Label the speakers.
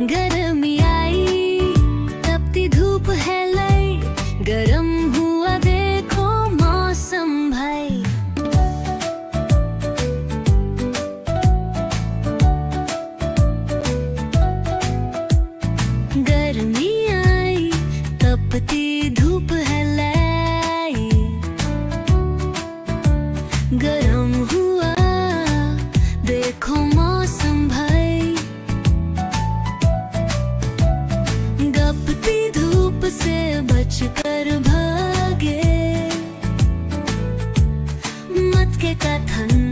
Speaker 1: गर्मी आई, तपती धूप है लाई, गरम हुआ देखो मौसम भाई। गर्मी आई, तपती धूप है लाई, गरम हुआ देखो मौसम भाई। गपती धूप से बचकर भागे, मत के का ठंड